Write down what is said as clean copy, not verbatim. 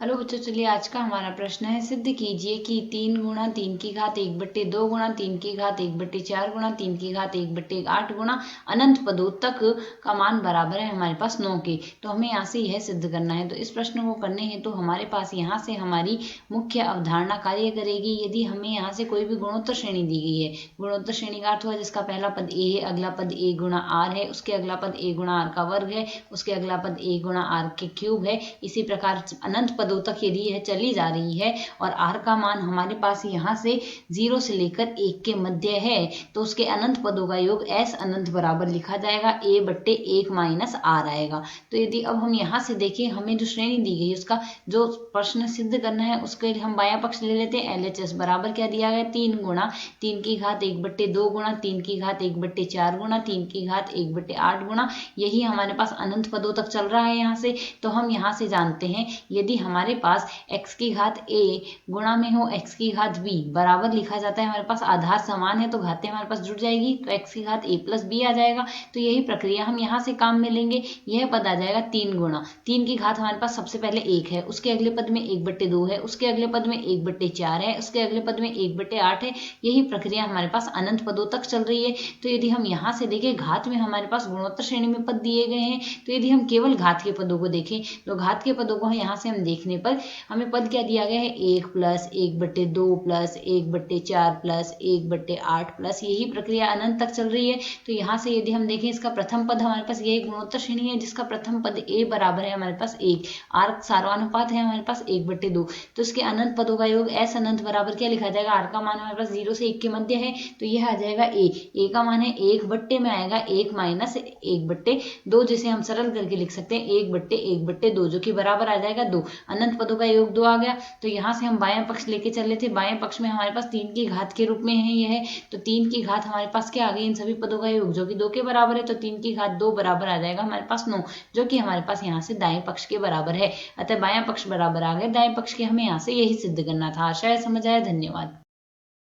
Hello बच्चों, चलिए आज का हमारा प्रश्न है। सिद्ध कीजिए कि 3 गुणा 3 की घात 1/2 गुणा 3 की घात 1/4 गुणा 3 की घात 1/8 गुणा अनंत पदों तक का मान बराबर है हमारे पास 9 के। तो हमें यहाँ से यह सिद्ध करना है। तो इस प्रश्न को करने हैं तो हमारे पास यहाँ से हमारी मुख्य अवधारणा कार्य करेगी। यदि हमें यहाँ से कोई भी गुणोत्तर श्रेणी दी गई है, गुणोत्तर श्रेणी का अर्थ हुआ जिसका पहला पद ए है, अगला पद ए गुणा आर है, उसके अगला पद ए गुणा आर का वर्ग है, उसके अगला पद ए गुणा आर के क्यूब है। इसी प्रकार अनंत पदों तक यदि यह चली जा रही है और आर का मान हमारे पास यहाँ से 0 से लेकर 1 के मध्य है, तो उसके अनंत पदों का योग एस अनंत बराबर लिखा जाएगा a/1 माइनस आर आएगा। तो यदि अब हम यहाँ से देखें, हमें जो श्रेणी दी गई उसका जो प्रश्न सिद्ध करना है उसके लिए हम बाया पक्ष ले लेते हैं। LHS बराबर क्या दिया गया, 3 गुणा 3 की घात 1/2 गुणा 3 की घात 1/4 गुणा 3 की घात 1/8 गुणा, यही हमारे पास अनंत पदों तक चल रहा है यहाँ से। तो हम यहाँ से जानते हैं यदि हमारे पास x की घात a गुणा में हो x की घात b बराबर लिखा जाता है, हमारे पास आधार समान है तो घातें हमारे पास जुड़ जाएगी, तो x की घात a प्लस b आ जाएगा। तो यही प्रक्रिया हम यहाँ से काम में लेंगे। यह पद आ जाएगा 3 गुणा 3 की घात हमारे पास सबसे पहले 1 है, उसके अगले पद में 1/2 है, उसके अगले पद में 1/4 है, उसके अगले पद में 1/8 है। यही प्रक्रिया हमारे पास अनंत पदों तक चल रही है। तो यदि हम यहाँ से देखें, घात में हमारे पास गुणोत्तर श्रेणी में पद दिए गए हैं, तो यदि हम केवल घात के पदों को देखें तो घात के पदों को यहाँ से हम देखने पर हमें पद क्या दिया गया है, 1 प्लस 1/2 प्लस 1/4 प्लस 1/8 प्लस, यही प्रक्रिया अनंत तक चल रही है। तो यहाँ से यदि हम देखें, इसका प्रथम पद हमारे पास यही गुणोत्तर श्रेणी है जिसका प्रथम पद a बराबर है हमारे पास 1, आर सार्वनुपात है हमारे पास 1/2, तो इसके अनंत पदों का योग एस अनंत बराबर क्या लिखा जाएगा, आर का मान हमारे पास 0 से 1 के मध्य है, तो यह आ जाएगा a का मान है 1/, में आएगा 1 माइनस 1/2, जिसे हम सरल करके लिख सकते हैं 1/1/2, जो कि बराबर आ जाएगा 2। अनंत पदों का योग 2 आ गया। तो यहाँ से हम बायां पक्ष लेके चल रहे थे, बाएं पक्ष में हमारे पास 3 की घात के रूप में है यह, तो 3 की घात हमारे पास क्या आ गई, इन सभी पदों का योग जो कि 2 के बराबर है, तो 3 की घात 2 बराबर आ जाएगा हमारे पास 9, जो कि हमारे पास यहाँ से दाएं पक्ष के बराबर है। अतः बायां पक्ष बराबर आ गया दाएं पक्ष के। हमें यहाँ से यही सिद्ध करना था। आशा है समझ आया। धन्यवाद।